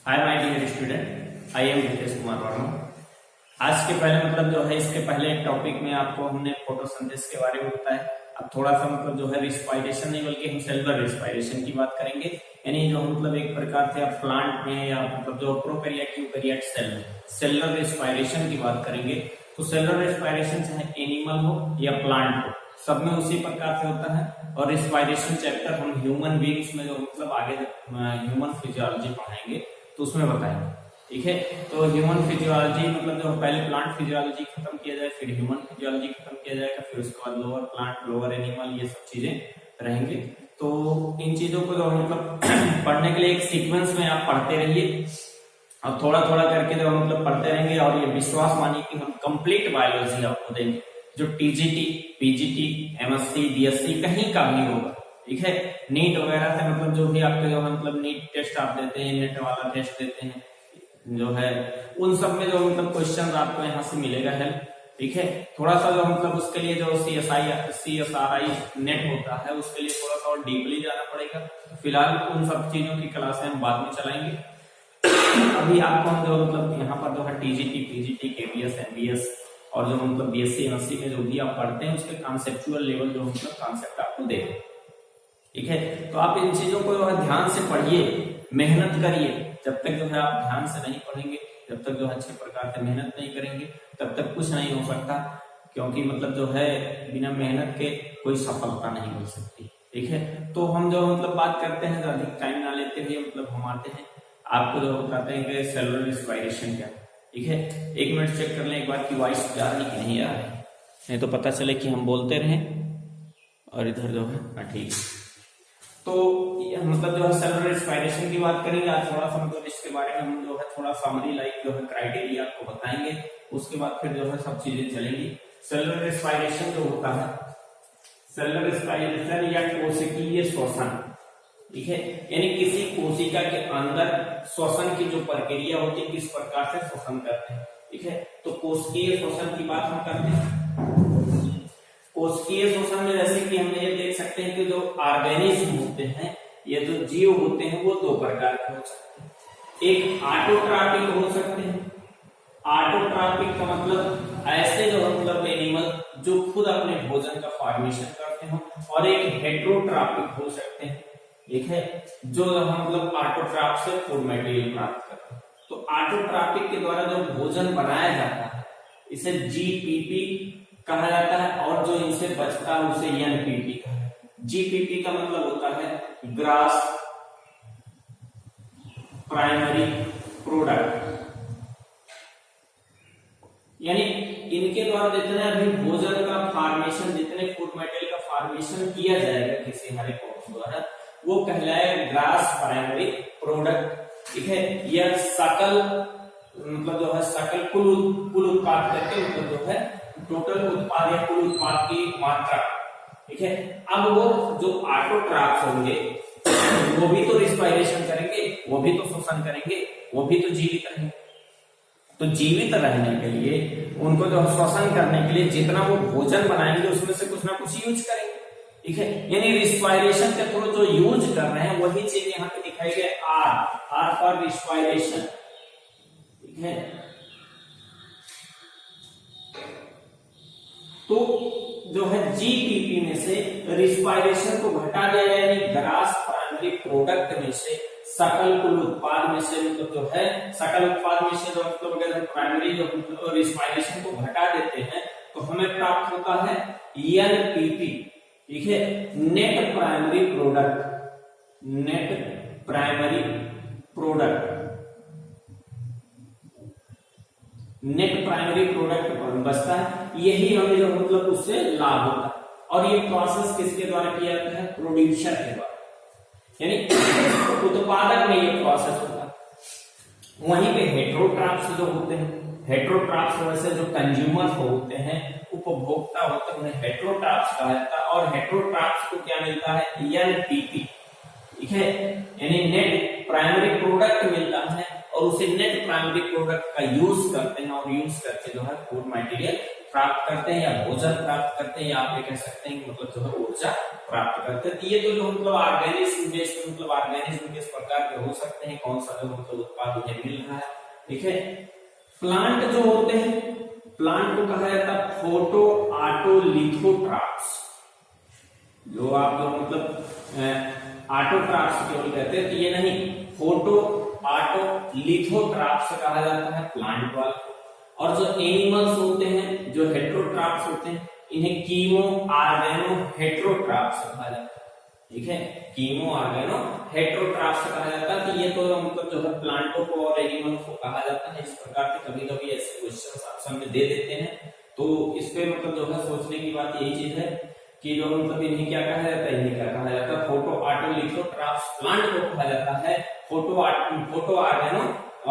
Hi my dear student, I am Ritesh Kumar Verma. आज के पहले जो है इसके पहले एक टॉपिक में आपको हमने फोटोसिंथेसिस के बारे में बताया। अब थोड़ा सा जो है रिस्पायरेशन नहीं बल्कि हम सेलुलर रिस्पायरेशन की बात करेंगे। यानी जो एक प्रकार से आप प्लांट में या जो प्रोकैरियोट यूकैरियोट सेल में सेलुलर रिस्पायरेशन की बात करेंगे तो सेलुलर रिस्पायरेशन चाहे एनिमल हो या प्लांट हो सब में उसी प्रकार से होता है। और रिस्पायरेशन चैप्टर हम ह्यूमन बींग्स में जो आगे ह्यूमन फिजियोलॉजी पढ़ाएंगे तो उसमें बताएंगे। ठीक है, तो ह्यूमन फिजियोलॉजी जो पहले प्लांट फिजियोलॉजी खत्म किया जाए, फिर ह्यूमन फिजियोलॉजी खत्म किया जाएगा, फिर उसके बाद लोअर प्लांट लोअर एनिमल ये सब चीजें रहेंगे। तो इन चीजों को जो पढ़ने के लिए एक सीक्वेंस में आप पढ़ते रहिए और थोड़ा थोड़ा करके जो पढ़ते रहेंगे और ये विश्वास मानिए कि हम कंप्लीट बायोलॉजी आपको देंगे जो टीजीटी, पीजीटी, एमएससी, बीएससी कहीं का भी होगा। ठीक है, नीट वगैरह से जो भी आपके जो नीट टेस्ट आप देते हैं, नेट वाला टेस्ट देते हैं जो है उन सब में जो क्वेश्चन आपको यहाँ से मिलेगा हेल्प। ठीक है, थोड़ा सा जो उसके लिए जो CSRI नेट होता है उसके लिए थोड़ा सा और डीपली जाना पड़ेगा। फिलहाल उन सब चीजों की क्लासें हम बाद में चलाएंगे। अभी आपको हम जो यहाँ पर जो है टीजीटी, पीजीटी, केबीएस, एमबीएस और जो बीएससी, एमएससी में जो भी आप पढ़ते हैं उसके कॉन्सेप्चुअल लेवल जो कॉन्सेप्ट आपको दे। ठीक है, तो आप इन चीजों को जो है ध्यान से पढ़िए, मेहनत करिए। जब तक जो है आप ध्यान से नहीं पढ़ेंगे, जब तक जो अच्छे प्रकार से मेहनत नहीं करेंगे तब तक कुछ नहीं हो सकता। क्योंकि जो है बिना मेहनत के कोई सफलता नहीं मिल सकती। ठीक है, तो हम जो बात करते हैं अधिक टाइम ना लेते हुए हम आते हैं आपको जो बताते हैं कि सेलुलर रिस्पायरेशन क्या। ठीक है, एक मिनट चेक कर लें एक बार की वॉइस जा रही कि नहीं आ रही, नहीं तो पता चले कि हम बोलते रहें और इधर जो है ठीक। तो जो है सेलुलर रिस्पायरेशन की बात करेंगे आज थोड़ा सा इसके बारे में हम जो है थोड़ा समरी लाइक जो है क्राइटेरिया आपको बताएंगे। उसके बाद फिर जो है सब चीजें चलेंगी। सेलुलर रिस्पायरेशन जो होता है, सेलुलर रिस्पायरेशन या कोशिकीय श्वसन। ठीक है, यानी किसी कोशिका के अंदर श्वसन की जो प्रक्रिया होती है किस प्रकार से श्वसन करते हैं। ठीक है, तो कोशिकीय श्वसन की बात हम करते हैं। कोशिकीय श्वसन में जैसे कि हम ये देख सकते हैं कि जो ऑर्गेनिज्म होते हैं ये जो जीव होते हैं वो दो प्रकार के हो सकते हैं। एक ऑटोट्रॉपिक हो सकते हैं। ऑटोट्रॉपिक का ऐसे जो एनिमल जो खुद अपने भोजन का फॉर्मेशन करते हो, और एक हेटेरोट्रॉपिक हो सकते हैं। ठीक है, जो ऑटोट्रॉप से फूड मटेरियल प्राप्त करते हैं। तो ऑटोट्रॉपिक के द्वारा जो भोजन बनाया जाता है इसे जीपीपी कहा जाता है, और जो इनसे बचता है उसे एनपीपी कहा है। जीपीपी का होता है ग्रास प्राइमरी प्रोडक्ट, यानी इनके द्वारा जितने भी भोजन का फॉर्मेशन, जितने फूड मटेरियल का फॉर्मेशन किया जाएगा किसी हरे पौधे द्वारा वो कहलाए ग्रास प्राइमरी प्रोडक्ट। ठीक है, यह सकल जो है सकल कुल उत्पाद करके जो है टोटल उत्पाद या कुल उत्पाद की मात्रा। ठीक है, अब वो जो ऑटोट्रॉप्स होंगे वो भी तो रिस्पायरेशन करेंगे, वो भी तो श्वसन करेंगे, वो भी तो जीवित रहेंगे। तो जीवित रहने के लिए उनको जो श्वसन करने के लिए जितना वो भोजन बनाएंगे उसमें से कुछ ना कुछ यूज करेंगे। ठीक है, यानी रिस्पायरेशन के थ्रू जो यूज कर रहे हैं वही चीज यहाँ पे दिखाई गई आर फॉर रिस्पायरेशन। ठीक है, तो जो है जीपीपी में से रिस्पायरेशन को घटा दिया गया, यानी ग्रास प्राइमरी प्रोडक्ट में से सकल कुल उत्पाद में से जो है सकल उत्पाद में से जो प्राइमरी जो रिस्पायरेशन को घटा देते हैं तो हमें प्राप्त होता है एनपीपी। ठीक है, net primary product, net primary product, net primary product बचता है। यही हमें जो उससे लाभ होता है। और ये प्रोसेस किसके द्वारा किया जाता है? प्रोड्यूसर के द्वारा, यानी उत्पादक में ये प्रोसेस होता है। वहीं पे हेटेरोट्रॉप्स जो होते हैं, हेटेरोट्रॉप्स वैसे जो कंज्यूमर होते हैं, उपभोक्ता होते हैं, उन्हें हेटेरोट्रॉप्स कहा जाता है। और हेटेरोट्रॉप्स को क्या मिलता है? एनपीपी। ठीक है, यानी नेट प्राइमरी प्रोडक्ट मिलता है और उसे नेट प्राइमरी प्रोडक्ट का यूज करते हैं और यूज करके जो है फूड मटेरियल प्राप्त करते हैं या भोजन प्राप्त करते हैं, या आप ये कह सकते हैं कि मतलब जो है ऊर्जा प्राप्त करते हैं। तो ये तो जो मतलब ऑर्गेनिज्म बेस्ड मतलब ऑर्गेनिज्म किस प्रकार के हो सकते हैं, कौन सा जो मतलब उत्पाद उन्हें मिल रहा है, ठीक है। प्लांट जो होते हैं, प्लांट को कहा जाता है फोटो ऑटोलिथोट्रॉप्स। जो आप जो मतलब ऑटोट्रॉप्स केवल कहते हैं, तो ये नहीं, फोटो ऑटोलिथोट्रॉप्स कहा जाता है प्लांट वाला। और जो एनिमल्स होते हैं, जो हेट्रोट्रॉप्स होते हैं, इन्हें कीमो ऑर्गेनो हेट्रोट्रॉप्स कहा जाता है, ठीक है। कीमो ऑर्गेनो हेट्रोट्रॉप्स कहा जाता है। तो ये तो मतलब जो है प्लांटों को और एनिमल को कहा जाता है। इस प्रकार के कभी कभी ऐसे क्वेश्चन ऑप्शन में दे देते हैं, तो इस पे मतलब जो है सोचने की बात यही चीज है कि जो मतलब इन्हें क्या कहा जाता है, इन्हें क्या कहा जाता है, फोटो ऑटोलिथोट्रॉप्स प्लांट को कहा जाता है, फोटो ऑर्गेनो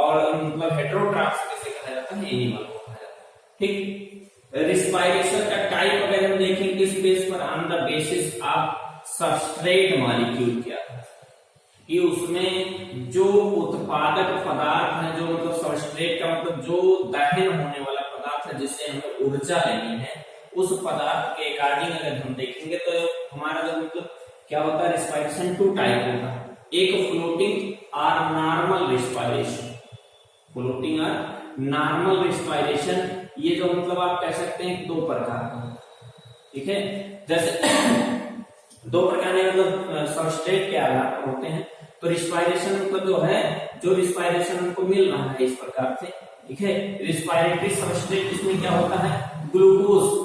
और मतलब हेट्रोट्रॉप्स कैसे कहा जाता है, एनिमल को कहा जाता है, ठीक। रिस्पायरेशन का टाइप अगर हम देखें किस बेस पर, on the basis of substrate molecule, क्या है कि उसमें जो उत्पादक पदार्थ है, जो मतलब सबस्ट्रेट का मतलब जो दहन होने वाला पदार्थ है जिससे हमें ऊर्जा लेनी है, उस पदार्थ के अकॉर्डिंग अगर हम देखेंगे तो हमारा जो मतलब क्या होता है, रिस्पायरेशन टू टाइप होता है। एक फ्लोटिंग और नॉर्मल रिस्पायरेशन, फ्लोटिंग और नॉर्मल रिस्पायरेशन, ये जो मतलब आप कह सकते हैं दो प्रकार का, ठीक है। जैसे दो प्रकार के मतलब सबस्ट्रेट के आधार पर होते हैं, तो रिस्पायरेशन मतलब जो है, जो रिस्पायरेशन हमको मिल रहा है इस प्रकार से, ठीक है। रिस्पायरेटरी सबस्ट्रेट इसमें क्या होता है, ग्लूकोज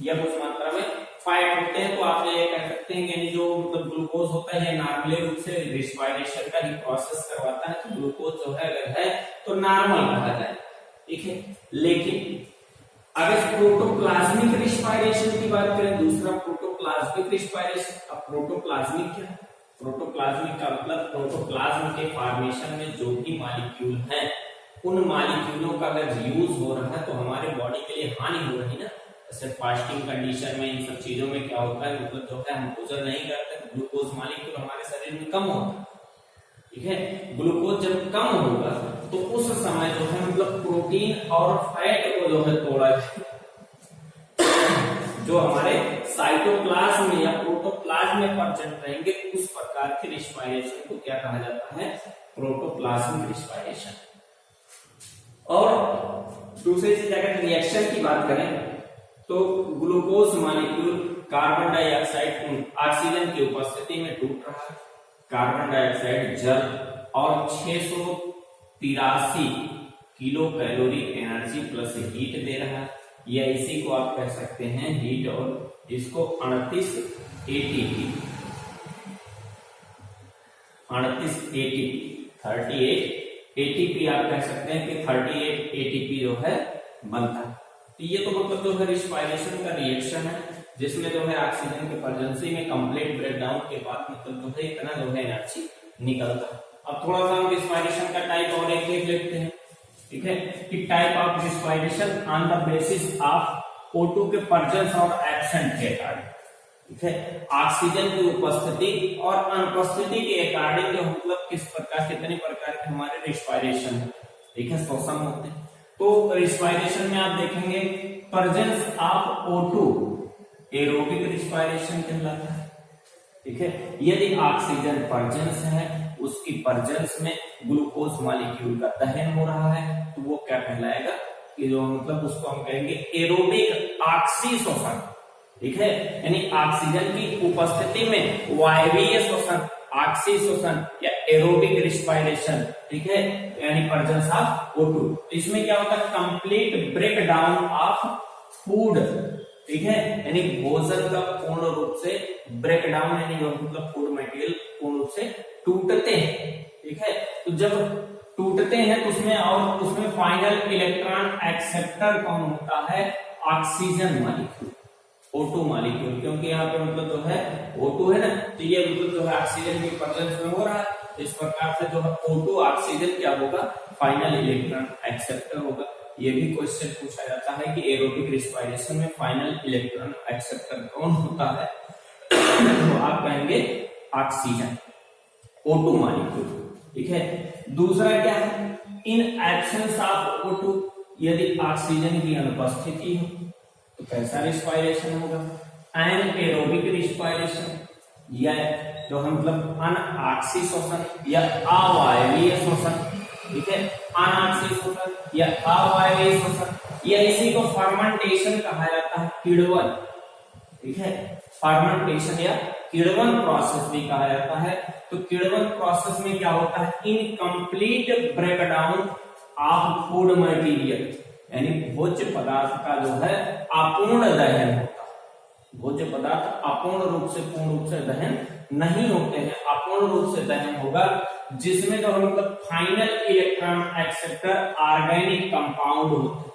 या कुछ मात्रा में फैट होते हैं। तो आप ये कह सकते हैं कि जो मतलब ग्लूकोज होता है, नॉर्मली रूप से रिस्पायरेशन का ही प्रोसेस करवाता है। तो ग्लूकोज जो है अगर है तो नॉर्मल कहा जाए, ठीक है। लेकिन अगर प्रोटोप्लाज्मिक रिस्पायरेशन की बात करें, दूसरा प्रोटोप्लाज्मिक रिस्पायरेशन। अब प्रोटोप्लाज्मिक क्या है, प्रोटोप्लाज्मिक का मतलब प्रोटोप्लाज्म के फॉर्मेशन में जो भी मॉलिक्यूल हैं, उन मॉलिक्यूलों का अगर यूज हो रहा है तो हमारे बॉडी के लिए हानि हो रही है ना। जैसे फास्टिंग कंडीशन में इन सब चीजों में क्या होता है, मतलब जो है हम भोजन नहीं करते तो ग्लूकोज मॉलिक्यूल हमारे शरीर में कम होता है, ठीक है। ग्लूकोज जब कम होगा तो उस समय जो है मतलब प्रोटीन और फैट को जो है तोड़ा जो हमारे साइटोप्लाज्म में या प्रोटोप्लाज्म में प्रेजेंट रहेंगे, उस प्रकार के रिस्पायरेशन को क्या कहा जाता है, प्रोटोप्लाज्मिक रिस्पायरेशन। और दूसरी चीज अगर रिएक्शन की बात करें तो glucose molecule carbon dioxide oxygen की उपस्थिति में टूट रहा है, कार्बन डाइऑक्साइड जल और 683 kilo calorie energy plus heat दे रहा है, या इसी को आप कह सकते हैं हीट, और इसको 38 एटीपी 38 एटीपी आप कह सकते हैं कि 38 एटीपी जो है बनता है। तो ये तो मतलब जो है रिस्पायरेशन का रिएक्शन है, जिसमें जो है ऑक्सीजन के प्रेजेंसी में कंप्लीट ब्रेकडाउन के बाद मतलब जो है इतना जो है एनर्जी निकलता है। अब थोड़ा सा हम रिस्पायरेशन का टाइप और एक देख लेते हैं, ठीक है, कि type of respiration on the basis of O2 के प्रेजेंस और एब्सेंट के अकॉर्डिंग, ठीक है। ऑक्सीजन की उपस्थिति और अनुपस्थिति के अकॉर्डिंग जो मतलब किस प्रकार, कितने प्रकार के हमारे रिस्पायरेशन है, ठीक है, श्वसन होते हैं। तो रिस्पायरेशन में आप देखेंगे presence of O2 aerobic respiration कहलाता है, ठीक है। यदि ऑक्सीजन प्रेजेंस है, उसकी प्रेजेंस में ग्लूकोज मॉलिक्यूल का दहन हो रहा है, तो वो क्या कहलाएगा कि जो मतलब उसको हम कहेंगे एरोबिक ऑक्सीशोषण, ठीक है। यानी ऑक्सीजन की उपस्थिति में वायवीय शोषण, ऑक्सीशोषण या एरोबिक रिस्पायरेशन, ठीक है, यानी प्रेजेंस ऑफ O2। तो इसमें क्या होता है, कंप्लीट ब्रेकडाउन ऑफ फूड, ठीक है, यानी भोजन का पूर्ण रूप से ब्रेकडाउन, यानी मतलब फूड मटेरियल पूर्ण रूप से टूटते हैं, ठीक है। तो जब टूटते हैं तो उसमें फाइनल इलेक्ट्रॉन एक्सेप्टर कौन होता है, ऑक्सीजन मॉलिक्यूल, O2 मॉलिक्यूल, क्योंकि यहाँ पे मतलब जो है O2 है ना, तो ये मतलब जो है ऑक्सीजन की प्रेजेंस में हो रहा है। इस प्रकार से जो है O2 ऑक्सीजन क्या होगा, फाइनल इलेक्ट्रॉन एक्सेप्टर होगा। ये भी क्वेश्चन पूछा जाता है कि एरोबिक रिस्पायरेशन में फाइनल इलेक्ट्रॉन एक्सेप्टर कौन होता है, तो आप कहेंगे ऑक्सीजन, O2 मॉलिक्यूल, ठीक है। दूसरा क्या है, इन एब्सेंस ऑफ O2, यदि ऑक्सीजन की अनुपस्थिति हो, तो कैसा रिस्पायरेशन होगा? एनाएरोबिक रिस्पायरेशन, या जो हम मतलब अनआक्सीय श्वसन या अवायवीय श्वसन, ठीक है, अनाक्सीय श्वसन या अवायवीय श्वसन, या इसी को फर्मेंटेशन कहा जाता है, किण्वन, ठीक है, फर्मेंटेशन या किण्वन प्रोसेस भी कहा जाता है। तो किण्वन प्रोसेस में क्या होता है? Incomplete breakdown of food material, यानी भोज्य पदार्थ का जो है अपूर्ण दहन होता है। भोज्य पदार्थ अपूर्ण रूप से पूर्ण रूप से दहन नहीं होते हैं, अपूर्ण रूप से दहन होगा, जिसमें जो मतलब final electron acceptor organic compound होते हैं।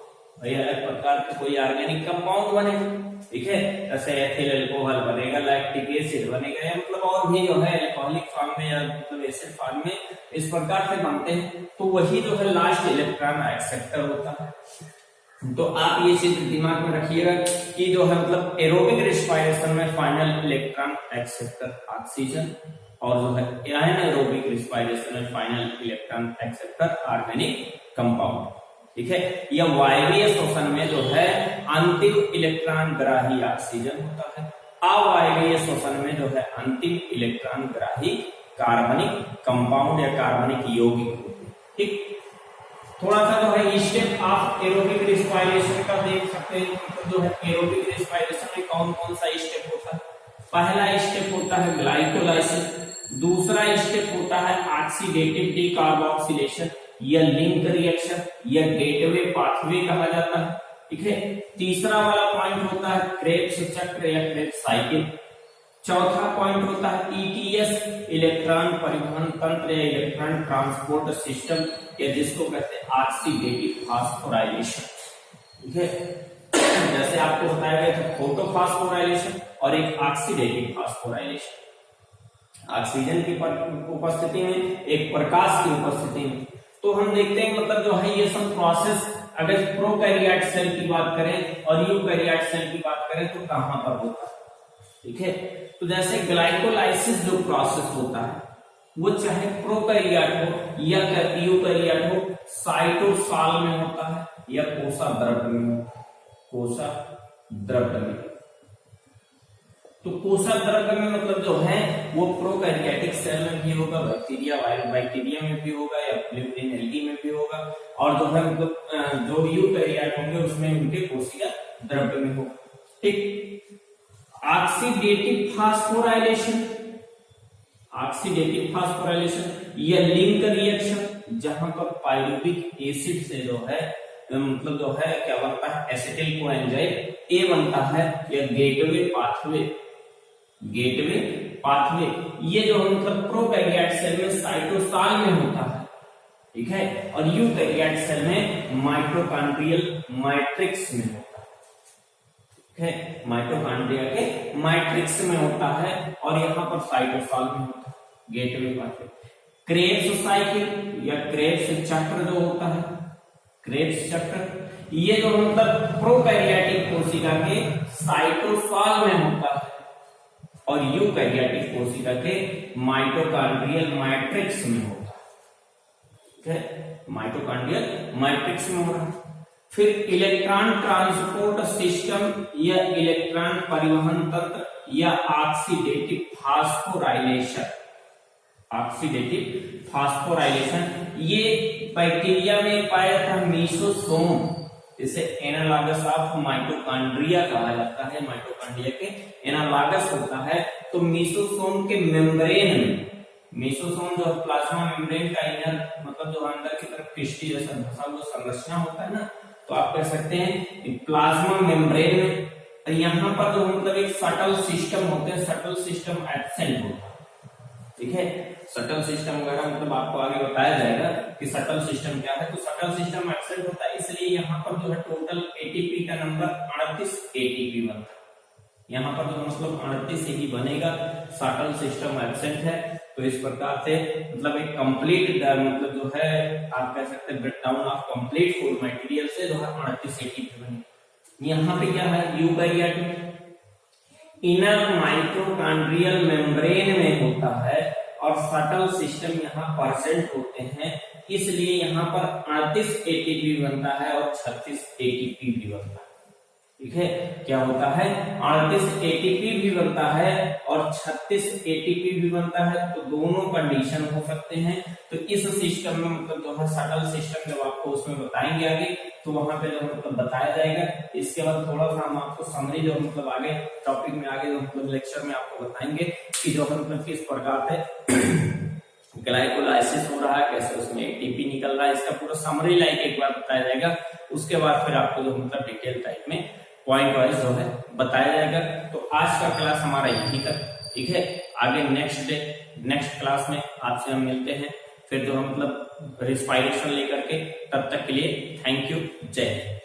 अलग प्रकार के कोई ऑर्गेनिक कंपाउंड बनेगा, ठीक है, जैसे एथिल अल्कोहल बनेगा, लैक्टिक एसिड बनेगा, या मतलब और भी जो है अल्कोहलिक फॉर्म में या मतलब एसिड फॉर्म में इस प्रकार से बनते हैं। तो वही जो है लास्ट इलेक्ट्रॉन एक्सेप्टर होता है। तो आप ये चीज दिमाग में रखिएगा कि जो है मतलब एरोबिक रिस्पायरेशन में फाइनल इलेक्ट्रॉन एक्सेप्टर ऑक्सीजन, और जो है एनाएरोबिक रिस्पायरेशन में final electron acceptor organic compound, ठीक है। यह वायवीय श्वसन में जो है अंतिम इलेक्ट्रॉन ग्राही ऑक्सीजन होता है, अवायवीय श्वसन में जो है अंतिम इलेक्ट्रॉन ग्राही कार्बनिक कंपाउंड या कार्बनिक यौगिक होते हैं, ठीक। थोड़ा सा जो है स्टेप ऑफ एरोबिक रिस्पायरेशन का देख सकते हैं, तो जो है एरोबिक रिस्पायरेशन में कौन कौन सा स्टेप होता है। पहला स्टेप होता है ग्लाइकोलाइसिस, दूसरा स्टेप होता है ऑक्सीडेटिव डीकार्बोक्सिलेशन या लिंक रिएक्शन या गेटवे पाथवे कहा जाता है, ठीक है। तीसरा वाला पॉइंट होता है क्रेब्स चक्र या क्रेब्स साइकिल। चौथा पॉइंट होता है ईटीएस, इलेक्ट्रॉन परिवहन तंत्र या इलेक्ट्रॉन ट्रांसपोर्ट सिस्टम, या जिसको कहते हैं ऑक्सीडेटिव फास्फोराइलेशन, ठीक है। जैसे आपको बताया गया था फोटोफास्फोराइलेशन और एक ऑक्सीडेटिव फास्फोराइलेशन, ऑक्सीजन की उपस्थिति में, एक प्रकाश की उपस्थिति में। तो हम देखते हैं मतलब जो है ये सब प्रोसेस अगर प्रोकैरियोट सेल की बात करें और यूकैरियोट सेल की बात करें तो कहां पर होता है, ठीक है। तो जैसे ग्लाइकोलाइसिस जो प्रोसेस होता है वो चाहे प्रोकैरियोट हो या यूकैरियोट हो, साइटोसॉल में होता है या कोशा द्रव्य में होता है, कोशा द्रव्य में। तो कोशा द्रव्य में मतलब जो है वो प्रोकैरियोटिक सेल में भी होगा, बैक्टीरिया में भी होगा, या फ्लूइड एल्गी में भी होगा, और जो है मतलब जो यूकैरियोट होंगे उसमें उनके कोशिका द्रव्य में होगा, ठीक। ऑक्सीडेटिव फास्फोराइलेशन, ऑक्सीडेटिव फास्फोराइलेशन या लिंक रिएक्शन, जहां पर पाइरुविक एसिड से जो है मतलब जो है क्या बनता है, एसिटिल कोएंजाइम ए बनता है, या गेटवे पाथवे, गेटवे पाथवे, ये जो मतलब प्रोकैरियोट सेल में साइटोसॉल में होता है, ठीक है, और यूकैरियोट सेल में माइटोकॉन्ड्रियल मैट्रिक्स में होता है, ठीक है, माइटोकॉन्ड्रिया के मैट्रिक्स में होता है, और यहाँ पर साइटोसॉल में होता है, गेटवे पाथवे। क्रेब्स साइकिल या क्रेब्स चक्र जो होता है, क्रेब्स चक्र, ये जो मतलब प्रोकैरियोटिक कोशिका के साइटोसॉल में होता है और यूकैरियोटिक कोशिका के माइटोकॉन्ड्रियल मैट्रिक्स में होता है, ठीक है, माइटोकॉन्ड्रियल मैट्रिक्स में होता है। फिर इलेक्ट्रॉन ट्रांसपोर्ट सिस्टम या इलेक्ट्रॉन परिवहन तंत्र या ऑक्सीडेटिव फास्फोराइलेशन, ऑक्सीडेटिव फास्फोराइलेशन, ये बैक्टीरिया में पाया जाता है मीसोसोम, इसे एनालॉगस ऑफ माइटोकॉन्ड्रिया कहा जाता है, माइटोकॉन्ड्रिया के एनालॉगस होता है। तो मीसोसोम के मेम्ब्रेन में, मीसोसोम जो प्लाज्मा मेम्ब्रेन का इनर मतलब जो अंदर की तरफ क्रिस्टी जैसा धसा हुआ संरचना होता है ना, तो आप कह सकते हैं प्लाज्मा मेम्ब्रेन में, यहाँ पर जो मतलब एक सटल सिस्टम होते हैं, सटल सिस्टम एब्सेंट होता है, ठीक है। सटल सिस्टम वगैरह मतलब आपको आगे बताया जाएगा कि सटल सिस्टम क्या है। तो सटल सिस्टम एब्सेंट होता है, इसलिए यहाँ पर जो है टोटल एटीपी का नंबर 38 एटीपी बनता है। यहाँ पर जो मतलब 38 ही बनेगा, सटल सिस्टम एब्सेंट है। तो इस प्रकार से मतलब एक कंप्लीट मतलब जो है आप कह सकते हैं breakdown of complete food material से जो है 38 एटीपी बनेगा। यहाँ पे क्या है, यूकैरियोट में इनर माइटोकॉन्ड्रियल मेम्ब्रेन में होता है और सटल सिस्टम यहाँ परसेंट होते हैं, इसलिए यहाँ पर 38 एटीपी बनता है और 36 एटीपी भी बनता है, ठीक है, क्या होता है 38 एटीपी भी बनता है और 36 एटीपी भी बनता है, तो दोनों कंडीशन हो सकते हैं। तो इस सिस्टम में मतलब जो है शटल सिस्टम जब आपको उसमें बताएंगे आगे, तो वहां पे जो मतलब बताया जाएगा। इसके बाद थोड़ा सा हम आपको समरी जो मतलब आगे टॉपिक में आगे जो मतलब लेक्चर में आपको बताएंगे कि जो मतलब किस प्रकार से ग्लाइकोलाइसिस हो रहा है, कैसे उसमें एटीपी निकल रहा है, इसका पूरा समरी लाइक एक बार बताया जाएगा। उसके बाद फिर आपको जो मतलब डिटेल टाइप में पॉइंट वाइज जो है बताया जाएगा। तो आज का क्लास हमारा यहीं तक, ठीक है। आगे नेक्स्ट क्लास में आपसे हम मिलते हैं फिर जो हम मतलब रिस्पायरेशन लेकर के। तब तक के लिए थैंक यू, जय हिंद।